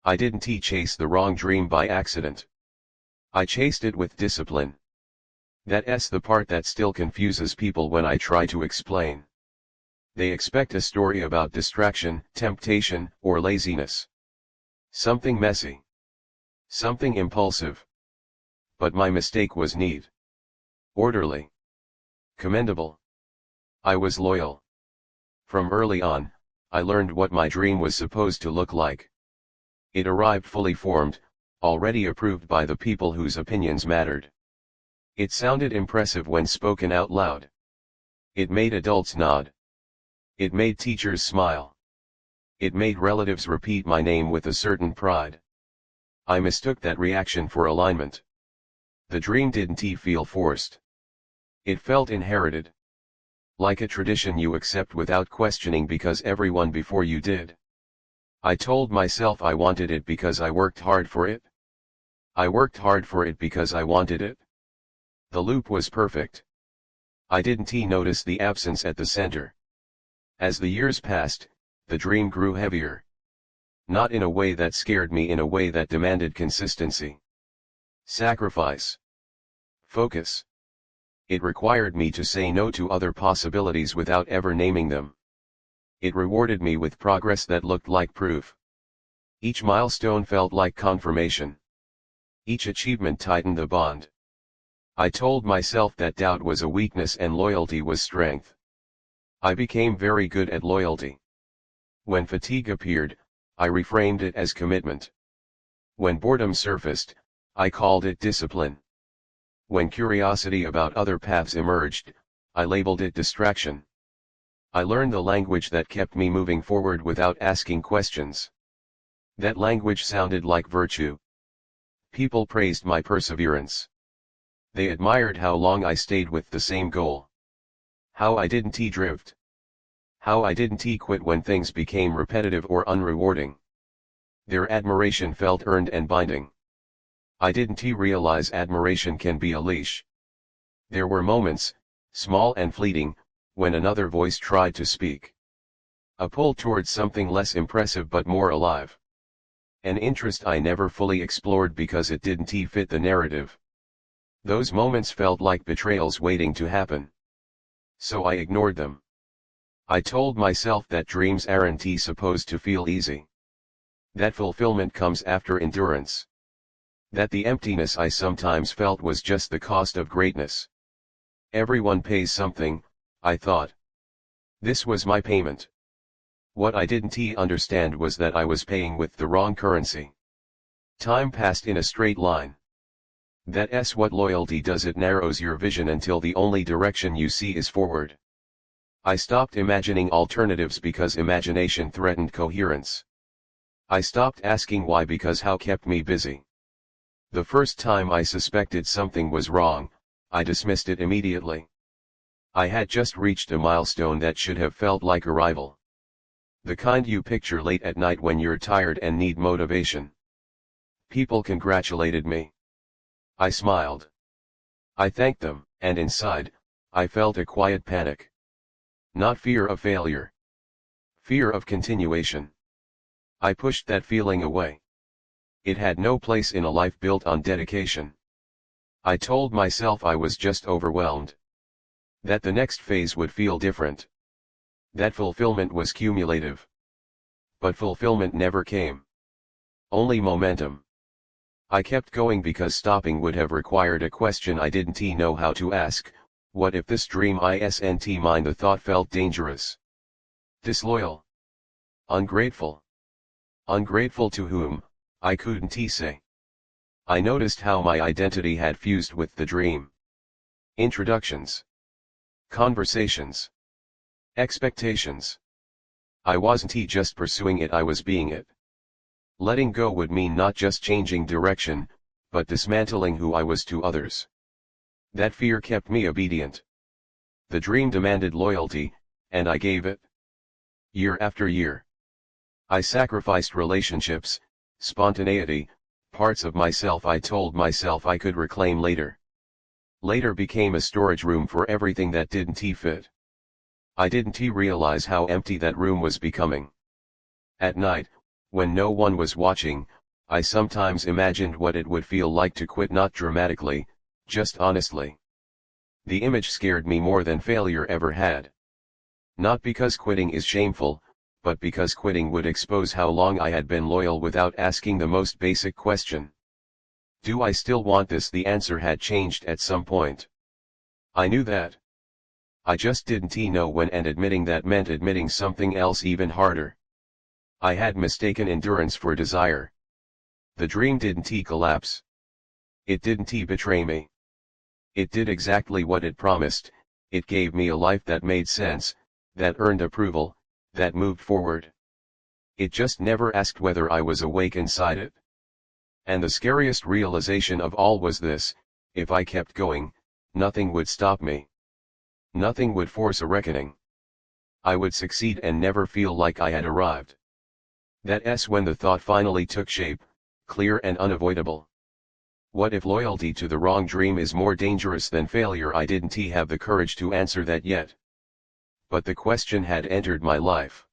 I didn't chase the wrong dream by accident. I chased it with discipline. That's the part that still confuses people when I try to explain. They expect a story about distraction, temptation, or laziness. Something messy. Something impulsive. But my mistake was neat. Orderly. Commendable. I was loyal. From early on, I learned what my dream was supposed to look like. It arrived fully formed, already approved by the people whose opinions mattered. It sounded impressive when spoken out loud. It made adults nod. It made teachers smile. It made relatives repeat my name with a certain pride. I mistook that reaction for alignment. The dream didn't feel forced. It felt inherited. Like a tradition you accept without questioning because everyone before you did. I told myself I wanted it because I worked hard for it. I worked hard for it because I wanted it. The loop was perfect. I didn't notice the absence at the center. As the years passed, the dream grew heavier. Not in a way that scared me, in a way that demanded consistency. Sacrifice. Focus. It required me to say no to other possibilities without ever naming them. It rewarded me with progress that looked like proof. Each milestone felt like confirmation. Each achievement tightened the bond. I told myself that doubt was a weakness and loyalty was strength. I became very good at loyalty. When fatigue appeared, I reframed it as commitment. When boredom surfaced, I called it discipline. When curiosity about other paths emerged, I labeled it distraction. I learned the language that kept me moving forward without asking questions. That language sounded like virtue. People praised my perseverance. They admired how long I stayed with the same goal. How I didn't drift. How I didn't quit when things became repetitive or unrewarding. Their admiration felt earned and binding. I didn't realize admiration can be a leash. There were moments, small and fleeting, when another voice tried to speak. A pull towards something less impressive but more alive. An interest I never fully explored because it didn't fit the narrative. Those moments felt like betrayals waiting to happen. So I ignored them. I told myself that dreams aren't supposed to feel easy. That fulfillment comes after endurance. That the emptiness I sometimes felt was just the cost of greatness. Everyone pays something, I thought. This was my payment. What I didn't understand was that I was paying with the wrong currency. Time passed in a straight line. That's what loyalty does, it narrows your vision until the only direction you see is forward. I stopped imagining alternatives because imagination threatened coherence. I stopped asking why because how kept me busy. The first time I suspected something was wrong, I dismissed it immediately. I had just reached a milestone that should have felt like arrival. The kind you picture late at night when you're tired and need motivation. People congratulated me. I smiled. I thanked them, and inside, I felt a quiet panic. Not fear of failure. Fear of continuation. I pushed that feeling away. It had no place in a life built on dedication. I told myself I was just overwhelmed. That the next phase would feel different. That fulfillment was cumulative. But fulfillment never came. Only momentum. I kept going because stopping would have required a question I didn't know how to ask. What if this dream isn't mine? The thought felt dangerous. Disloyal. Ungrateful. Ungrateful to whom, I couldn't say. I noticed how my identity had fused with the dream. Introductions. Conversations. Expectations. I wasn't just pursuing it, I was being it. Letting go would mean not just changing direction, but dismantling who I was to others. That fear kept me obedient. The dream demanded loyalty, and I gave it. Year after year. I sacrificed relationships, spontaneity, parts of myself I told myself I could reclaim later. Later became a storage room for everything that didn't fit. I didn't realize how empty that room was becoming. At night, when no one was watching, I sometimes imagined what it would feel like to quit, not dramatically, just honestly. The image scared me more than failure ever had. Not because quitting is shameful, but because quitting would expose how long I had been loyal without asking the most basic question. Do I still want this? The answer had changed at some point. I knew that. I just didn't know when, and admitting that meant admitting something else even harder. I had mistaken endurance for desire. The dream didn't collapse. It didn't betray me. It did exactly what it promised. It gave me a life that made sense, that earned approval, that moved forward. It just never asked whether I was awake inside it. And the scariest realization of all was this: if I kept going, nothing would stop me. Nothing would force a reckoning. I would succeed and never feel like I had arrived. That's when the thought finally took shape, clear and unavoidable. What if loyalty to the wrong dream is more dangerous than failure? I didn't have the courage to answer that yet. But the question had entered my life.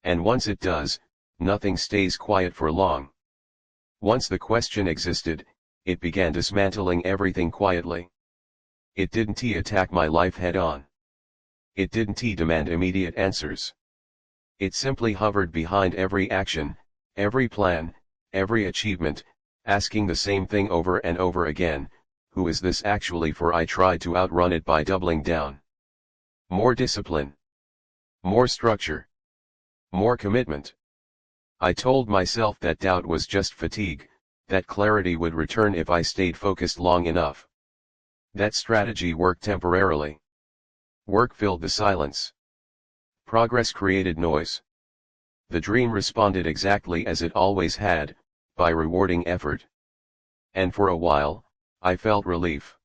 And once it does, nothing stays quiet for long. Once the question existed, it began dismantling everything quietly. It didn't attack my life head on. It didn't demand immediate answers. It simply hovered behind every action, every plan, every achievement, asking the same thing over and over again: who is this actually for? I tried to outrun it by doubling down. More discipline. More structure. More commitment. I told myself that doubt was just fatigue, that clarity would return if I stayed focused long enough. That strategy worked temporarily. Work filled the silence. Progress created noise. The dream responded exactly as it always had, by rewarding effort. And for a while, I felt relief.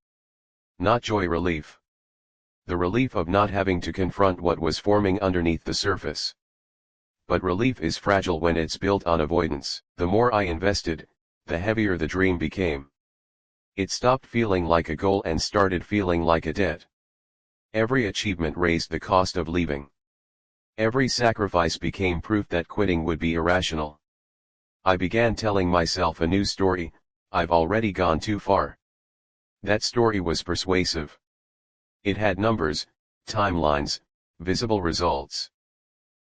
Not joy relief. The relief of not having to confront what was forming underneath the surface. But relief is fragile when it's built on avoidance. The more I invested, the heavier the dream became. It stopped feeling like a goal and started feeling like a debt. Every achievement raised the cost of leaving. Every sacrifice became proof that quitting would be irrational. I began telling myself a new story: I've already gone too far. That story was persuasive. It had numbers, timelines, visible results.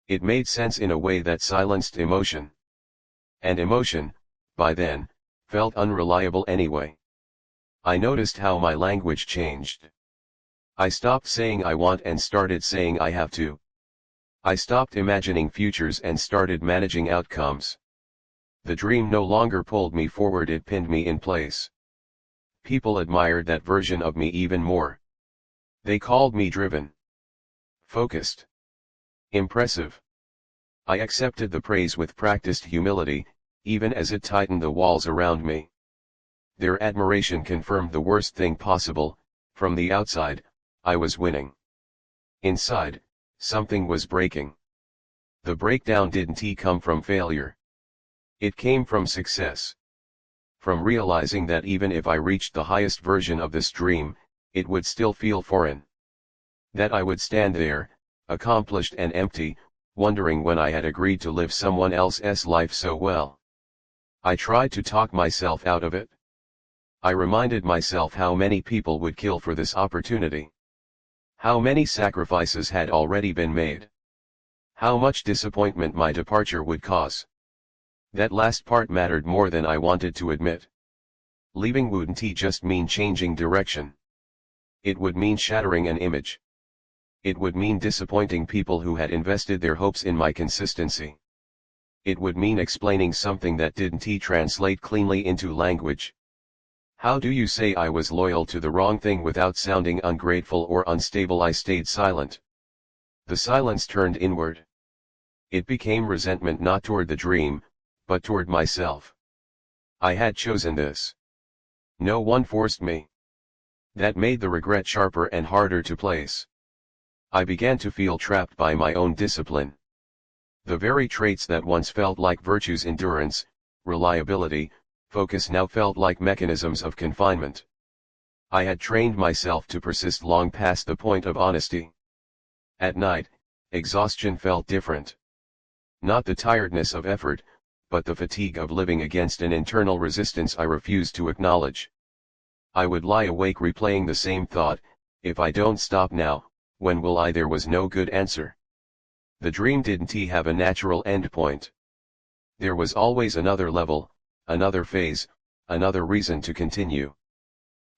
It made sense in a way that silenced emotion. And emotion, by then, felt unreliable anyway. I noticed how my language changed. I stopped saying I want and started saying I have to. I stopped imagining futures and started managing outcomes. The dream no longer pulled me forward, it pinned me in place. People admired that version of me even more. They called me driven, focused, impressive. I accepted the praise with practiced humility, even as it tightened the walls around me. Their admiration confirmed the worst thing possible: from the outside, I was winning. Inside, something was breaking. The breakdown didn't come from failure. It came from success. From realizing that even if I reached the highest version of this dream, it would still feel foreign. That I would stand there, accomplished and empty, wondering when I had agreed to live someone else's life so well. I tried to talk myself out of it. I reminded myself how many people would kill for this opportunity. How many sacrifices had already been made. How much disappointment my departure would cause. That last part mattered more than I wanted to admit. Leaving wouldn't just mean changing direction. It would mean shattering an image. It would mean disappointing people who had invested their hopes in my consistency. It would mean explaining something that didn't translate cleanly into language. How do you say I was loyal to the wrong thing without sounding ungrateful or unstable? I stayed silent. The silence turned inward. It became resentment, not toward the dream, but toward myself. I had chosen this. No one forced me. That made the regret sharper and harder to place. I began to feel trapped by my own discipline. The very traits that once felt like virtues: endurance, reliability, focus, now felt like mechanisms of confinement. I had trained myself to persist long past the point of honesty. At night, exhaustion felt different. Not the tiredness of effort, but the fatigue of living against an internal resistance I refused to acknowledge. I would lie awake replaying the same thought, if I don't stop now, when will I? There was no good answer. The dream didn't have a natural endpoint. There was always another level, another phase, another reason to continue.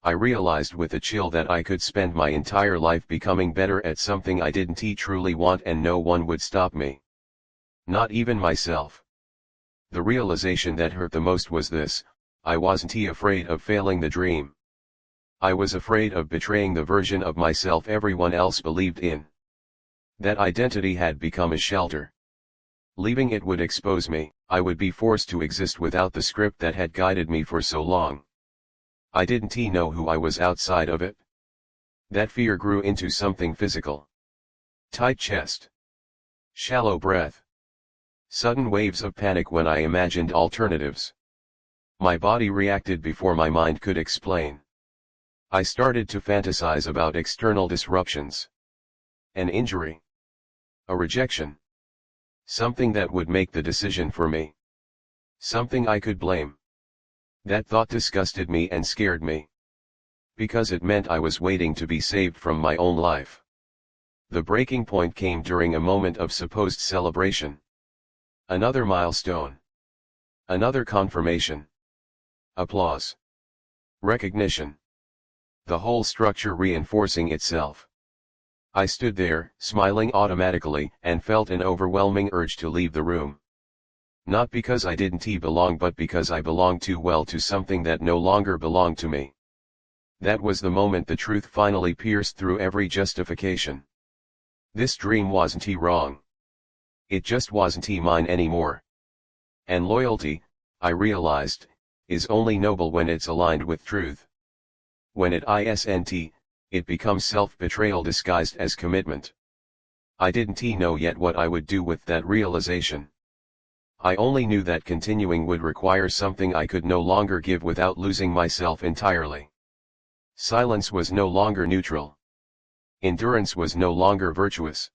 I realized with a chill that I could spend my entire life becoming better at something I didn't truly want and no one would stop me. Not even myself. The realization that hurt the most was this: I wasn't afraid of failing the dream. I was afraid of betraying the version of myself everyone else believed in. That identity had become a shelter. Leaving it would expose me. I would be forced to exist without the script that had guided me for so long. I didn't know who I was outside of it. That fear grew into something physical. Tight chest. Shallow breath. Sudden waves of panic when I imagined alternatives. My body reacted before my mind could explain. I started to fantasize about external disruptions. An injury. A rejection. Something that would make the decision for me. Something I could blame. That thought disgusted me and scared me. Because it meant I was waiting to be saved from my own life. The breaking point came during a moment of supposed celebration. Another milestone. Another confirmation. Applause. Recognition. The whole structure reinforcing itself. I stood there, smiling automatically, and felt an overwhelming urge to leave the room. Not because I didn't belong, but because I belonged too well to something that no longer belonged to me. That was the moment the truth finally pierced through every justification. This dream wasn't wrong. It just wasn't mine anymore. And loyalty, I realized, is only noble when it's aligned with truth. When it isn't, it becomes self-betrayal disguised as commitment. I didn't know yet what I would do with that realization. I only knew that continuing would require something I could no longer give without losing myself entirely. Silence was no longer neutral. Endurance was no longer virtuous.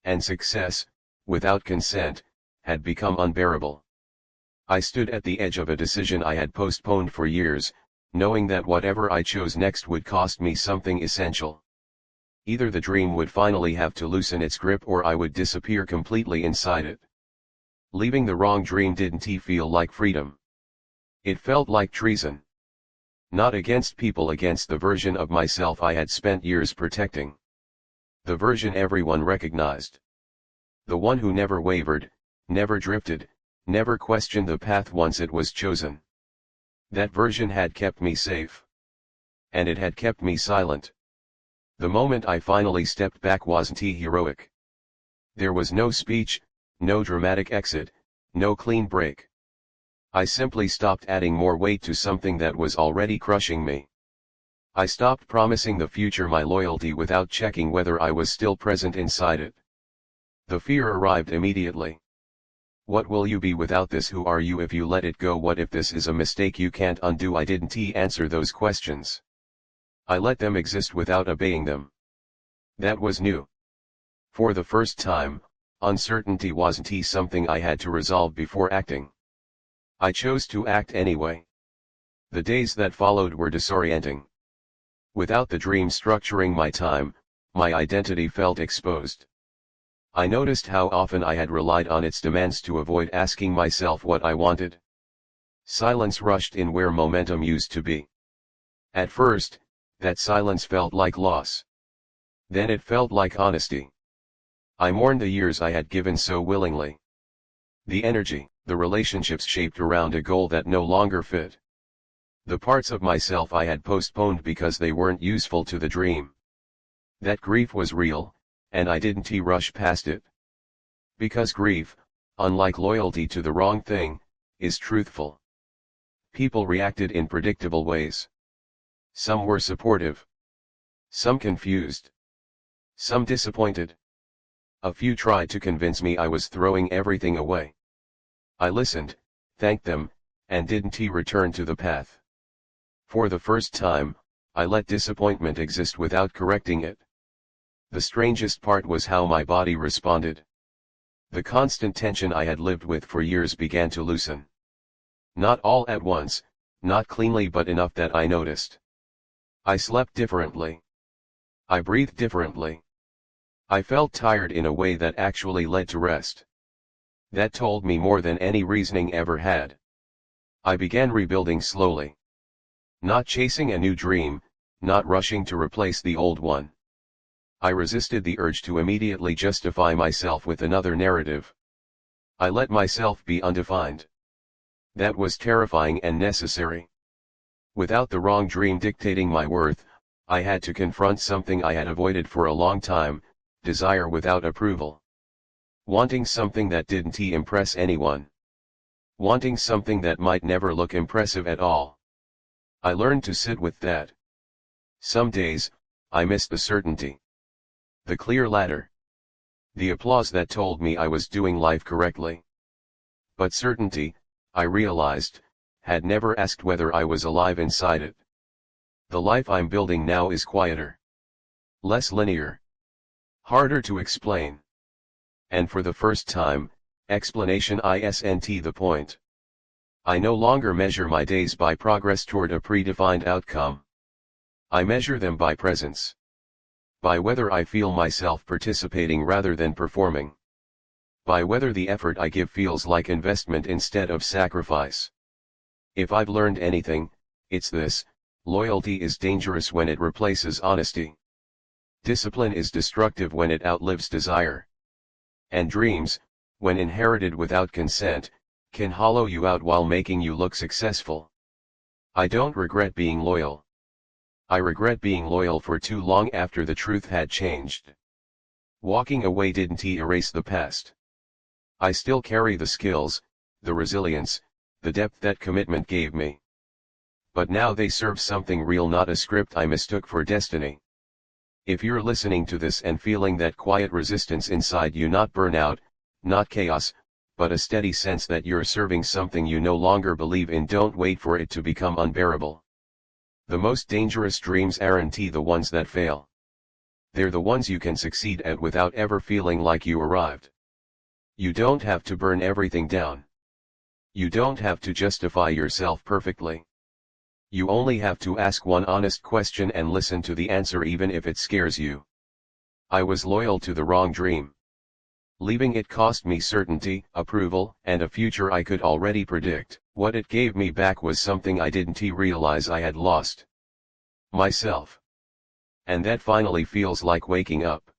And success, without consent, had become unbearable. I stood at the edge of a decision I had postponed for years, knowing that whatever I chose next would cost me something essential. Either the dream would finally have to loosen its grip or I would disappear completely inside it. Leaving the wrong dream didn't feel like freedom. It felt like treason. Not against people, against the version of myself I had spent years protecting. The version everyone recognized. The one who never wavered, never drifted, never questioned the path once it was chosen. That version had kept me safe. And it had kept me silent. The moment I finally stepped back wasn't heroic. There was no speech, no dramatic exit, no clean break. I simply stopped adding more weight to something that was already crushing me. I stopped promising the future my loyalty without checking whether I was still present inside it. The fear arrived immediately. What will you be without this? Who are you if you let it go? What if this is a mistake you can't undo? I didn't answer those questions. I let them exist without obeying them. That was new. For the first time, uncertainty wasn't something I had to resolve before acting. I chose to act anyway. The days that followed were disorienting. Without the dream structuring my time, my identity felt exposed. I noticed how often I had relied on its demands to avoid asking myself what I wanted. Silence rushed in where momentum used to be. At first, that silence felt like loss. Then it felt like honesty. I mourned the years I had given so willingly. The energy, the relationships shaped around a goal that no longer fit. The parts of myself I had postponed because they weren't useful to the dream. That grief was real, and I didn't rush past it. Because grief, unlike loyalty to the wrong thing, is truthful. People reacted in predictable ways. Some were supportive. Some confused. Some disappointed. A few tried to convince me I was throwing everything away. I listened, thanked them, and didn't return to the path. For the first time, I let disappointment exist without correcting it. The strangest part was how my body responded. The constant tension I had lived with for years began to loosen. Not all at once, not cleanly, but enough that I noticed. I slept differently. I breathed differently. I felt tired in a way that actually led to rest. That told me more than any reasoning ever had. I began rebuilding slowly. Not chasing a new dream, not rushing to replace the old one. I resisted the urge to immediately justify myself with another narrative. I let myself be undefined. That was terrifying and necessary. Without the wrong dream dictating my worth, I had to confront something I had avoided for a long time, desire without approval. Wanting something that didn't impress anyone. Wanting something that might never look impressive at all. I learned to sit with that. Some days, I missed the certainty. The clear ladder. The applause that told me I was doing life correctly. But certainty, I realized, had never asked whether I was alive inside it. The life I'm building now is quieter. Less linear. Harder to explain. And for the first time, explanation isn't the point. I no longer measure my days by progress toward a predefined outcome. I measure them by presence. By whether I feel myself participating rather than performing. By whether the effort I give feels like investment instead of sacrifice. If I've learned anything, it's this: loyalty is dangerous when it replaces honesty. Discipline is destructive when it outlives desire. And dreams, when inherited without consent, can hollow you out while making you look successful. I don't regret being loyal. I regret being loyal for too long after the truth had changed. Walking away didn't erase the past. I still carry the skills, the resilience, the depth that commitment gave me. But now they serve something real, not a script I mistook for destiny. If you're listening to this and feeling that quiet resistance inside you, not burnout, not chaos, but a steady sense that you're serving something you no longer believe in, don't wait for it to become unbearable. The most dangerous dreams aren't the ones that fail. They're the ones you can succeed at without ever feeling like you arrived. You don't have to burn everything down. You don't have to justify yourself perfectly. You only have to ask one honest question and listen to the answer, even if it scares you. I was loyal to the wrong dream. Leaving it cost me certainty, approval, and a future I could already predict. What it gave me back was something I didn't realize I had lost. Myself. And that finally feels like waking up.